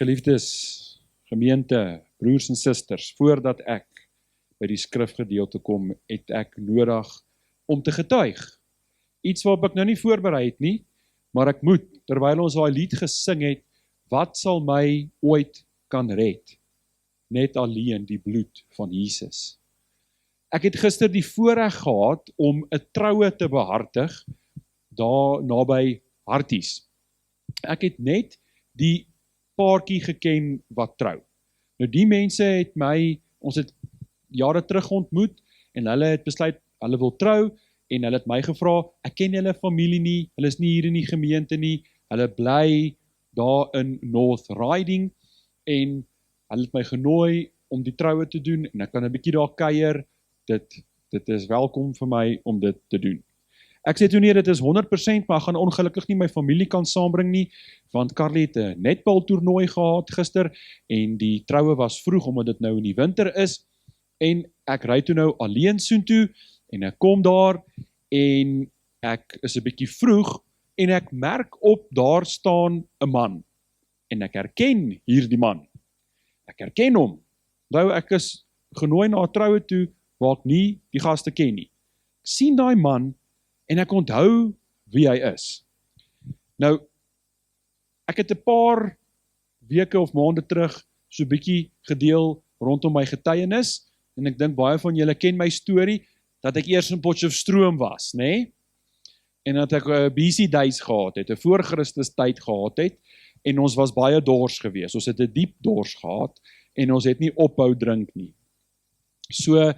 Geliefdes, gemeente, broers en susters, voordat ek by die skrifgedeelte kom, het ek nodig om te getuig. Iets waarop ek nou nie voorberei het nie, maar ek moet, terwyl ons daai lied gesing het, wat sal my ooit kan red? Net alleen die bloed van Jesus. Ek het gister die voorreg gehad om 'n troue te behartig, daar naby Harties. Ek het net die paartjie geken wat trou. Nou die mense het ons het jare terug ontmoet, en hulle het besluit, hulle wil trou, en hulle het my gevra, ek ken hulle familie nie, hulle is nie hier in die gemeente nie, hulle bly daar in North Riding, en hulle het my genooi om die troue te doen, en ek kan 'n bietjie daar kuier, dit is welkom vir my om dit te doen. Ek sê toe nie, dit is 100%, maar ek gaan ongelukkig nie my familie kan saambring nie, want Carly het 'n netbaltoernooi gehad gister, en die troue was vroeg, omdat dit nou in die winter is, en ek ry toe nou alleen soontoe, en ek kom daar, en ek is 'n bietjie vroeg, en ek merk op, daar staan 'n man, en ek herken hierdie man. Ek herken hom. Nou, ek is genooi na 'n troue toe, waar ek nie die gaste ken nie. Ek sien daai man, en ek onthou wie hy is. Nou, ek het 'n paar weke of maande terug so 'n bietjie gedeel rondom my getuienis, en ek dink baie van julle ken my storie, dat ek eers in Potchefstroom was, nê? En dat ek 'n busy days gehad het, 'n voor Christus tyd gehad het, en ons was baie dors gewees. Ons het 'n diep dors gehad, en ons het nie ophou drink nie. So,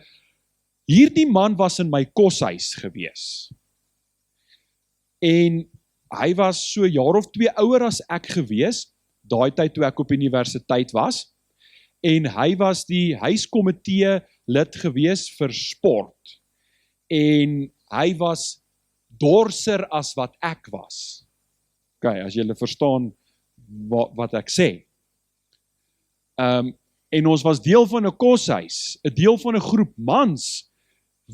hierdie man was in my koshuis gewees. En hy was so 'n jaar of 2 ouer as ek gewees, daai tyd toe ek op universiteit was, en hy was die huiskomitee lid gewees vir sport, en hy was dorser as wat ek was. OK, as julle verstaan wat ek sê. En ons was deel van 'n koshuis, 'n deel van 'n groep mans,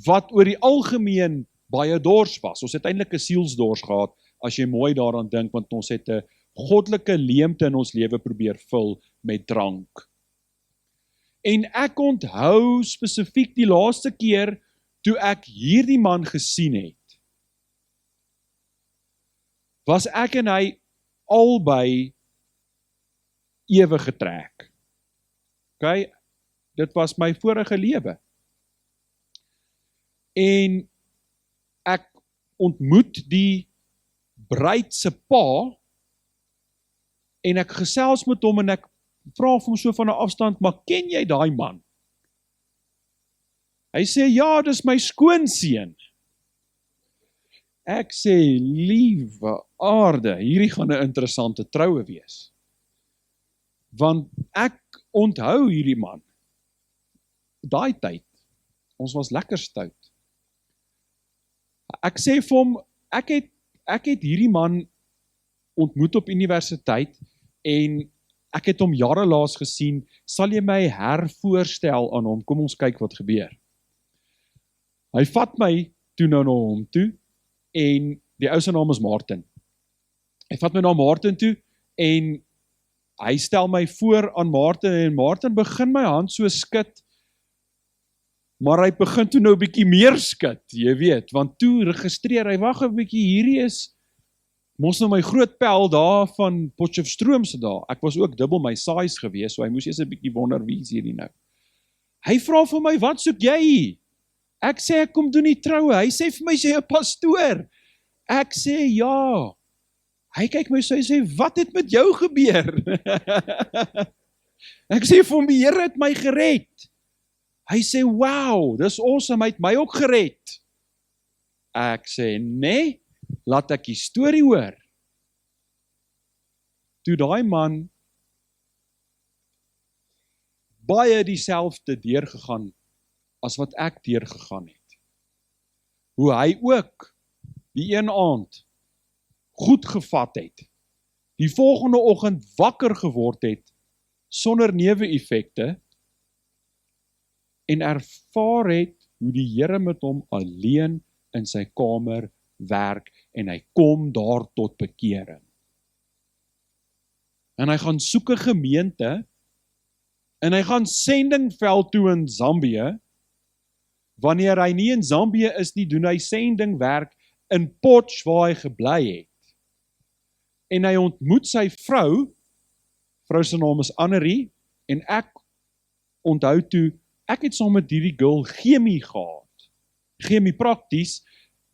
wat oor die algemeen baie dors was. Ons het eintlik 'n sielsdors gehad, as jy mooi daaraan dink, want ons het 'n goddelike leemte in ons lewe probeer vul met drank. En ek onthou spesifiek die laaste keer, toe ek hierdie man gesien het, was ek en hy albei ewe getrek. OK, dit was my vorige lewe. En ek ontmoet die bruid se pa, en ek gesels met hom, en ek vra hom so van 'n afstand, maar ken jy daai man? Hy sê, ja, dis my skoonseun. Ek sê, liewe aarde, hierdie gaan 'n interessante troue wees. Want ek onthou hierdie man. Daai tyd, ons was lekker stout. Ek sê vir hom, ek het hierdie man ontmoet op universiteit, en ek het hom jare laas gesien, sal jy my hervoorstel aan hom, kom ons kyk wat gebeur. Hy vat my toe nou na hom toe, en die ou se naam is Martin. Hy vat my na Martin toe, en hy stel my voor aan Martin, en Martin begin my hand so skud, maar hy begin toe nou 'n bietjie meer skud, jy weet, want toe registreer hy, wag 'n bietjie, hierdie is mos nou my groot pel daar van Potchefstroom se daar. Ek was ook dubbel my size gewees, so hy moes eers 'n bietjie wonder wie is hierdie nou. Hy vra vir my, wat soek jy? Ek sê, ek kom doen die troue. Hy sê vir my, jy 'n pastoor. Ek sê, ja. Hy kyk my so, hy sê, wat het met jou gebeur? Ek sê vir hom, die Here het my gered. Hy sê, wow, dis awesome, hy het my ook gered. Ek sê, nee, laat ek die storie hoor. Toe daai man baie dieselfde deurgegaan as wat ek deurgegaan het. Hoe hy ook die een aand goed gevat het, die volgende oggend wakker geword het, sonder neeweffekte, en ervaar het hoe die Here met hom alleen in sy kamer werk, en hy kom daar tot bekering. en hy gaan soek 'n gemeente, en hy gaan sendingveld toe in Zambië. Wanneer hy nie in Zambië is nie, doen hy sendingwerk in Potch waar hy gebly het. En hy ontmoet sy vrou se naam is Annerie, en ek onthou toe, ek het saam met hierdie girl chemie gehad. Chemie prakties,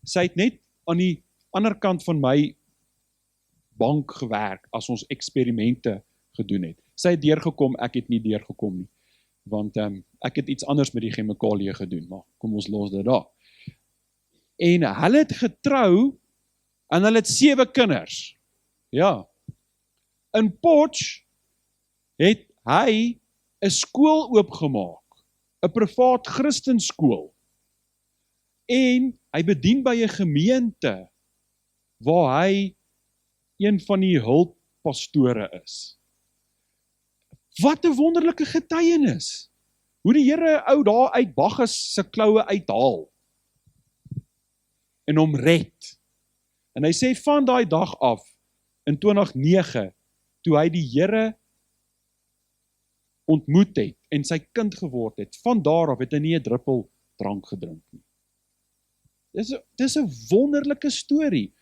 sy het net aan die ander kant van my bank gewerk, as ons eksperimente gedoen het. Sy het deurgekom, ek het nie deurgekom nie, want ek het iets anders met die chemikalie gedoen, maar kom ons los dit daar. En hulle het getrou, en hulle het 7 kinders. Ja. In Potch het hy 'n skool oopgemaak, 'n privaat Christenskool. En hy bedien by 'n gemeente waar hy een van die hulppastore is. Wat 'n wonderlike getuienis. Hoe die Here ou daar uit Bacchus se kloue uithaal en hom red. En hy sê van daai dag af in 2009 toe hy die Here ontmoet het en sy kind geword het, van daar af het hy nie 'n druppel drank gedrink nie. Dis 'n wonderlike storie.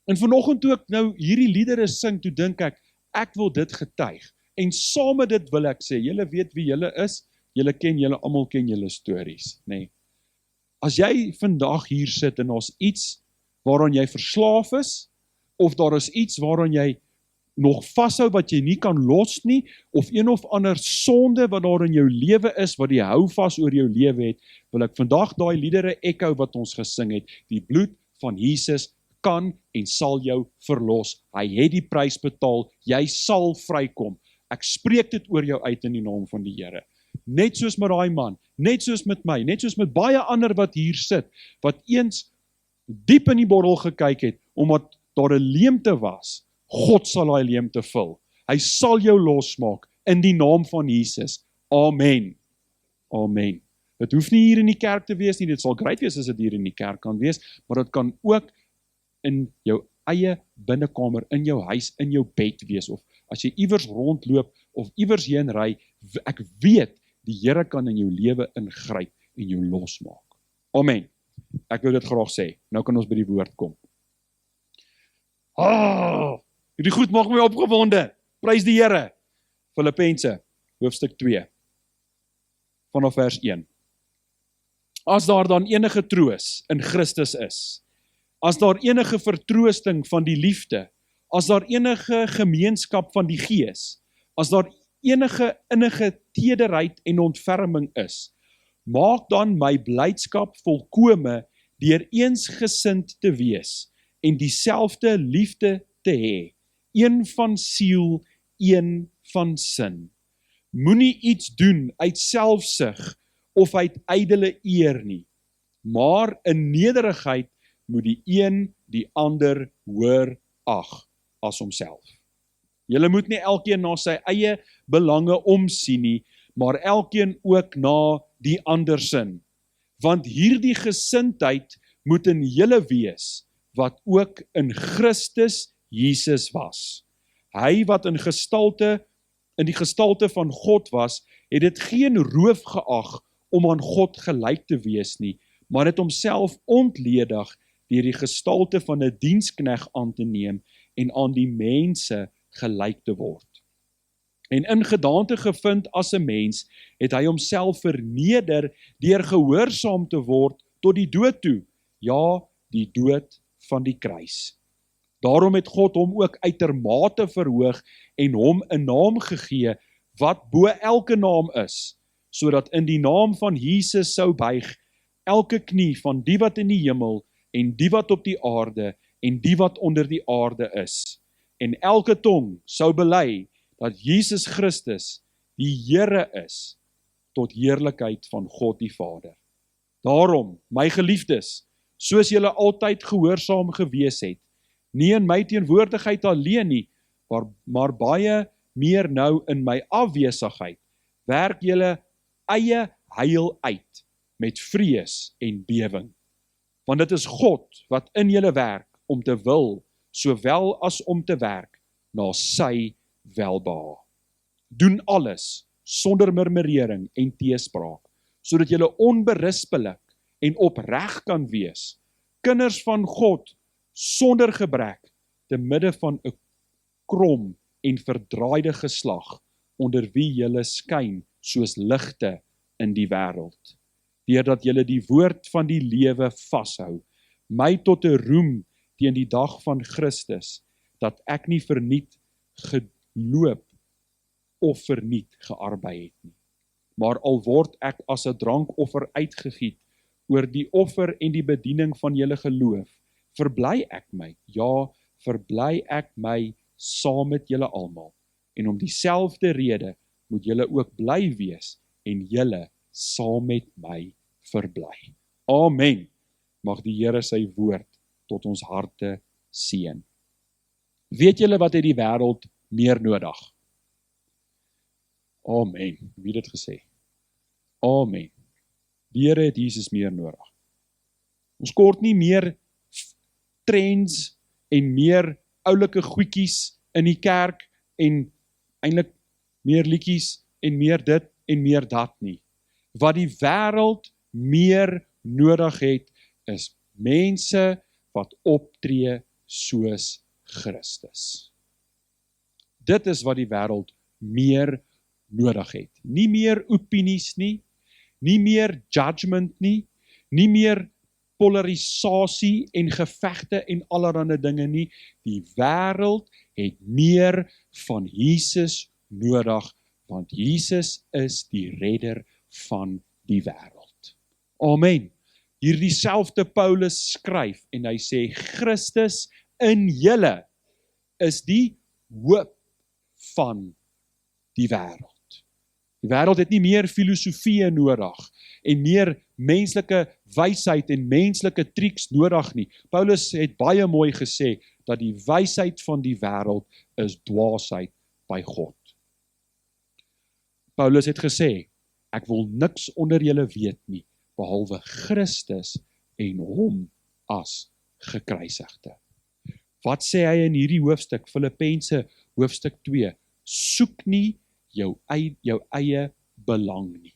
En vanoggend toe ek nou hierdie liedere sing, toe dink ek wil dit getuig. En saam met dit wil ek sê, julle weet wie julle is, julle almal ken julle stories, nê. As jy vandag hier sit en daar's iets waaraan jy verslaaf is, of daar is iets waaraan jy nog vashou wat jy nie kan los nie, of een of ander sonde wat daar in jou lewe is, wat die hou vas oor jou lewe het, wil ek vandag daai liedere echo wat ons gesing het, die bloed van Jesus kan en sal jou verlos. Hy het die prys betaal, jy sal vrykom. Ek spreek dit oor jou uit in die naam van die Here. Net soos met daai man, net soos met my, net soos met baie ander wat hier sit, wat eens diep in die bottel gekyk het, omdat daar 'n leemte was. God sal daai leemte vul. Hy sal jou losmaak in die naam van Jesus. Amen. Amen. Dit hoef nie hier in die kerk te wees nie, dit sal great wees as dit hier in die kerk kan wees, maar dit kan ook in jou eie binnekamer, in jou huis, in jou bed wees, of as jy iewers rondloop, of iewers heen ry, ek weet, die Here kan in jou lewe ingryp en jou losmaak. Amen. Ek wil dit graag sê. Nou kan ons by die woord kom. Hierdie goed maak my opgewonde. Prys die Here. Filippense, hoofstuk 2, vanaf vers 1. As daar dan enige troos in Christus is, as daar enige vertroosting van die liefde, as daar enige gemeenskap van die Gees, as daar enige innige tederheid en ontferming is, maak dan my blydskap volkome deur eensgesind te wees en dieselfde liefde te hê, een van siel, een van sin. Moenie iets doen uit selfsug of uit ydelle eer nie, maar in nederigheid moet die een die ander hoër ag as homself. Julle moet nie elkeen na sy eie belange omsien nie, maar elkeen ook na die ander sin. Want hierdie gesindheid moet in julle wees, wat ook in Christus Jesus was. Hy wat in die gestalte van God was, het dit geen roof geag om aan God gelyk te wees nie, maar het homself ontledig deur die gestalte van 'n diensknegt aan te neem en aan die mense gelyk te word. En in gedaante gevind as 'n mens, het hy homself verneder deur gehoorsaam te word tot die dood toe, ja, die dood van die kruis. Daarom het God hom ook uitermate verhoog en hom 'n naam gegee wat bo elke naam is, sodat in die naam van Jesus sou buig elke knie van die wat in die hemel en die wat op die aarde en die wat onder die aarde is, en elke tong sou bely dat Jesus Christus die Here is, tot heerlikheid van God die Vader. Daarom, my geliefdes, soos julle altyd gehoorsaam gewees het, nie in my teenwoordigheid alleen nie, maar baie meer nou in my afwesigheid, werk julle eie heil uit, met vrees en bewing. Want dit is God wat in julle werk om te wil, sowel as om te werk, na sy welbehae. Doen alles sonder murmurering en teespraak, sodat julle onberispelik en opreg kan wees, kinders van God sonder gebrek, te midde van 'n krom en verdraaide geslag, onder wie julle skyn soos ligte in die wêreld, deurdat julle die woord van die lewe vashou, my tot 'n roem teen die dag van Christus, dat ek nie verniet geloop of verniet gearbei het nie. Maar al word ek as 'n drankoffer uitgegiet oor die offer en die bediening van julle geloof, verbly ek my, ja, verbly ek my saam met julle almal. En om dieselfde rede moet julle ook bly wees en julle saam met my verbly. Amen. Mag die Here sy woord tot ons harte seën. Weet julle wat het die wêreld meer nodig? Amen. Wie het dit gesê? Amen. Die Here het Jesus meer nodig. Ons kort nie meer trends en meer oulike goedjies in die kerk en eintlik meer liedjies en meer dit en meer dat nie. Wat die wêreld meer nodig het, is mense wat optree soos Christus. Dit is wat die wêreld meer nodig het. Nie meer opinies nie, nie meer judgment nie, nie meer polarisasie en gevegte en allerlei dinge nie. Die wêreld het meer van Jesus nodig, want Jesus is die redder van die wêreld. Amen. Hierdie selfde Paulus skryf en hy sê, Christus in julle is die hoop van die wêreld. Die wêreld het nie meer filosofie nodig en meer menslike wysheid en menslike triks nodig nie. Paulus het baie mooi gesê dat die wysheid van die wêreld is dwaasheid by God. Paulus het gesê, ek wil niks onder julle weet nie, behalwe Christus en hom as gekruisigde. Wat sê hy in hierdie hoofstuk, Filippense hoofstuk 2, soek nie jou eie belang nie.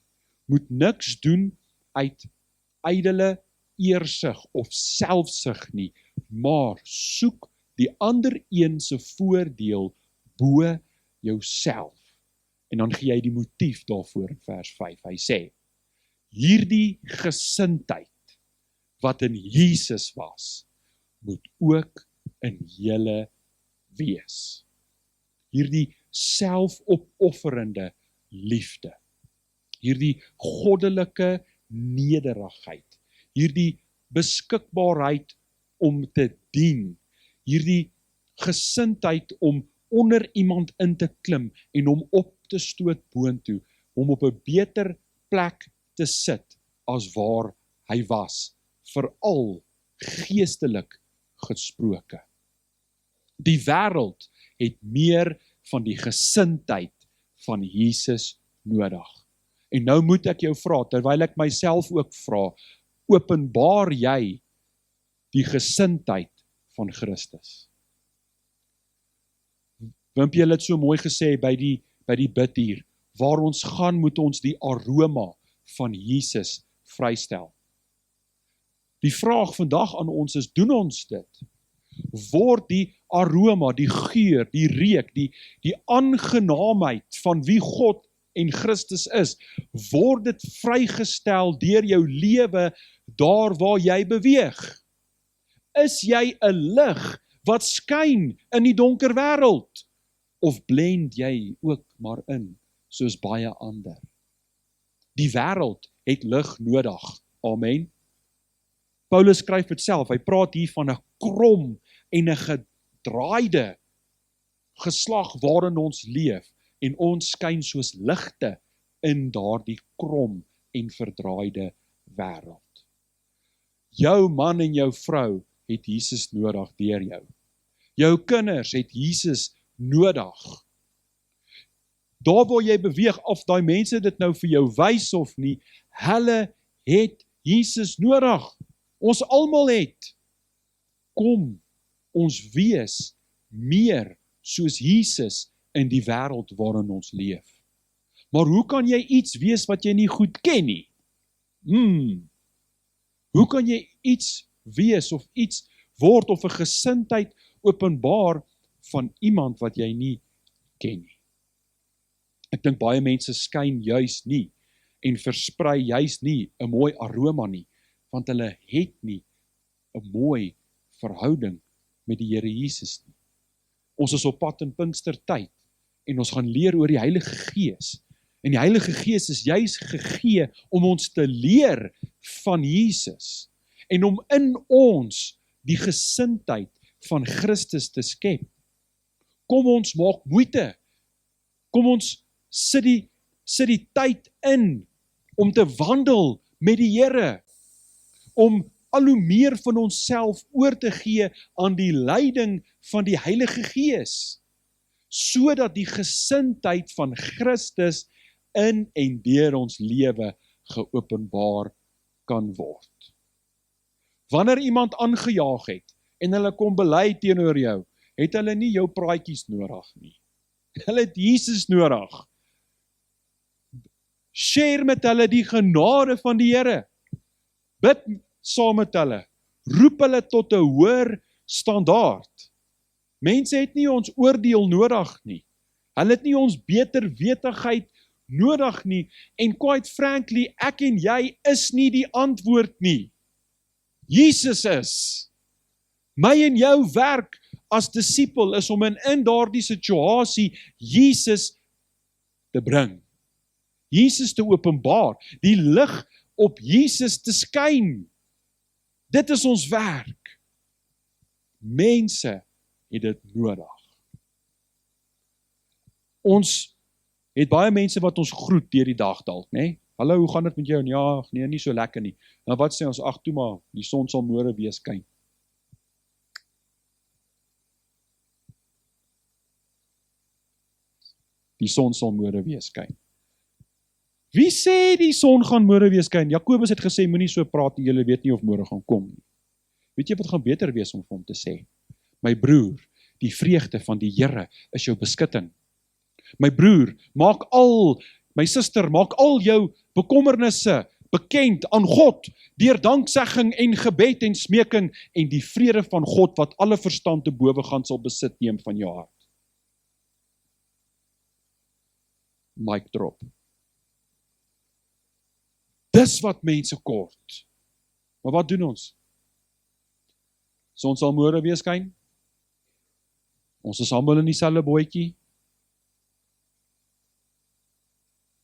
Moet niks doen uit ydelle eersug of selfsug nie, maar soek die ander een se voordeel bo jouself. En dan gee hy die motief daarvoor in vers 5. Hy sê, hierdie gesindheid wat in Jesus was, moet ook in julle wees. Hierdie selfopofferende liefde, hierdie goddelike nederigheid, hierdie beskikbaarheid om te dien, hierdie gesindheid om onder iemand in te klim en hom op te stoot boontoe, om op 'n beter plek te sit as waar hy was, veral geestelik gesproke. Die wêreld het meer van die gesindheid van Jesus nodig. En nou moet ek jou vra, terwyl ek myself ook vra, openbaar jy die gesindheid van Christus? Wimpie het so mooi gesê by die bid hier, waar ons gaan moet ons die aroma van Jesus vrystel. Die vraag vandag aan ons is, doen ons dit? Word die aroma, die geur, die reuk, die aangenaamheid van wie God en Christus is, word dit vrygestel deur jou lewe daar waar jy beweeg? Is jy 'n lig wat skyn in die donker wêreld? Of blend jy ook maar in, soos baie ander? Die wêreld het lig nodig. Amen. Paulus skryf dit self, hy praat hier van 'n krom en 'n gedraaide geslag waarin ons leef, en ons skyn soos ligte in daardie krom en verdraaide wêreld. Jou man en jou vrou het Jesus nodig deur jou. Jou kinders het Jesus nodig. Daar waar jy beweeg, of daai mense dit nou vir jou wys of nie, hulle het Jesus nodig. Ons almal het. Kom, ons wees meer soos Jesus in die wêreld waarin ons leef. Maar hoe kan jy iets wees wat jy nie goed ken nie? Hoe kan jy iets wees of iets word of 'n gesindheid openbaar van iemand wat jy nie ken nie? Ek dink baie mense skyn juis nie en versprei juis nie 'n mooi aroma nie, want hulle het nie 'n mooi verhouding met die Here Jesus nie. Ons is op pad in Pinkstertyd en ons gaan leer oor die Heilige Gees. En die Heilige Gees is juis gegee om ons te leer van Jesus en om in ons die gesindheid van Christus te skep. Kom ons maak moeite. Kom ons sit die tyd in om te wandel met die Here, om al hoe meer van onsself oor te gee aan die leiding van die Heilige Gees, sodat die gesindheid van Christus in en deur ons lewe geopenbaar kan word. Wanneer iemand aangejaag het en hulle kom bely teenoor jou, het hulle nie jou praatjies nodig nie. Hulle het Jesus nodig. Share met hulle die genade van die Here. Bid saam met hulle. Roep hulle tot 'n hoër standaard. Mense het nie ons oordeel nodig nie. Hulle het nie ons beter wetigheid nodig nie. En quite frankly, ek en jy is nie die antwoord nie. Jesus is. My en jou werk as disipel is om in daardie situasie Jesus te bring. Jesus te openbaar, die lig op Jesus te skyn. Dit is ons werk. Mense het dit nodig. Ons het baie mense wat ons groet deur die dag dalk, né? Hallo, hoe gaan dit met jou? En ja, nee, nie so lekker nie. Nou wat sê ons? Ag toe maar, die son sal môre weer skyn. Die son sal môre weer skyn. Wie sê die son gaan môre weer skyn? Jakobus het gesê, moenie so praat nie, julle weet nie of môre gaan kom nie. Weet jy wat gaan beter wees om vir hom te sê? My broer, die vreugde van die Here is jou beskutting. My broer, my suster, maak al jou bekommernisse bekend aan God, deur danksegging en gebed en smeking, en die vrede van God, wat alle verstand te bowe gaan, sal besit neem van jou hart. Mic drop. Dis wat mense kort. Maar wat doen ons? Son sal môre weer skyn. Ons is almal in dieselfde bootjie.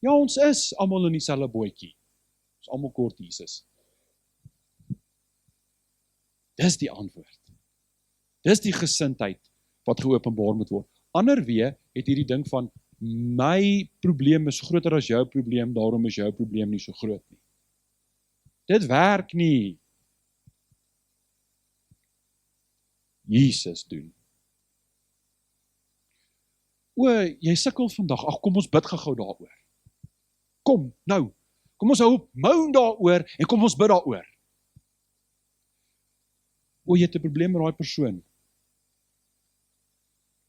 Ja, ons is almal in dieselfde bootjie. Ons almal kort Jesus. Dis die antwoord. Dis die gesindheid wat geopenbaar moet word. Anderweë het hierdie ding van my probleem is groter as jou probleem, daarom is jou probleem nie so groot nie. Dit werk nie. Jesus doen. Jy sukkel vandag, ag kom ons bid gou daaroor. Kom, nou, kom ons hou op moan daaroor en kom ons bid daaroor. Jy het 'n probleem met daai persoon.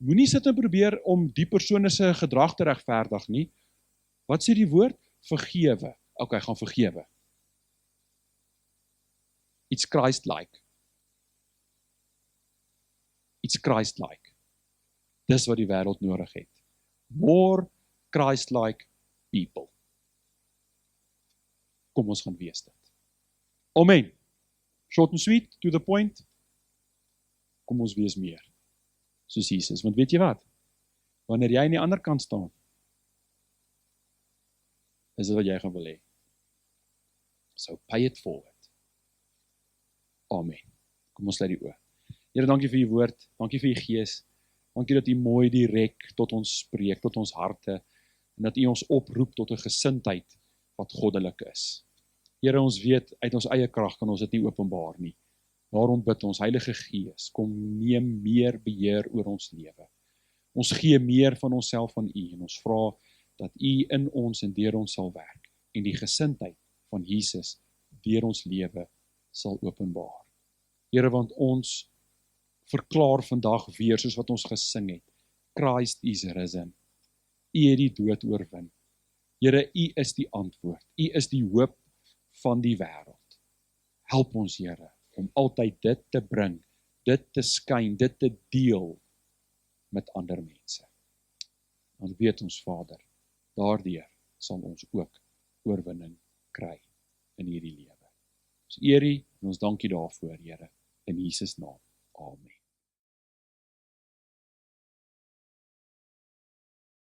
Moenie sit en probeer om die persoon se gedrag te regverdig nie. Wat sê die woord? Vergewe. Okay, gaan vergewe. It's Christ-like. It's Christ-like. Dis wat die wêreld nodig het. More Christ-like people. Kom ons gaan wees dit. Amen. Short and sweet, to the point. Kom ons wees meer soos Jesus. Want weet jy wat? Wanneer jy aan die ander kant staan, is dit wat jy gaan wil hê. So pay it forward. Amen. Kom ons sluit die oë. Here, dankie vir u woord. Dankie vir u gees. Dankie dat u mooi direk tot ons spreek, tot ons harte, en dat u ons oproep tot 'n gesindheid wat goddelik is. Here, ons weet, uit ons eie krag kan ons dit nie openbaar nie. Daarom bid ons, Heilige Gees, kom neem meer beheer oor ons lewe. Ons gee meer van onsself aan u, en ons vra dat u in ons en deur ons sal werk, en die gesindheid van Jesus deur ons lewe sal openbaar. Here, want ons verklaar vandag weer, soos wat ons gesing het, Christ is risen. U het die dood oorwin. Here, U is die antwoord. U is die hoop van die wêreld. Help ons, Here, om altyd dit te bring, dit te skyn, dit te deel met ander mense. Dan weet ons, Vader, daardeur sal ons ook oorwinning kry in hierdie lewe. Ons eer U en ons dank U daarvoor, Here, in Jesus naam. Amen.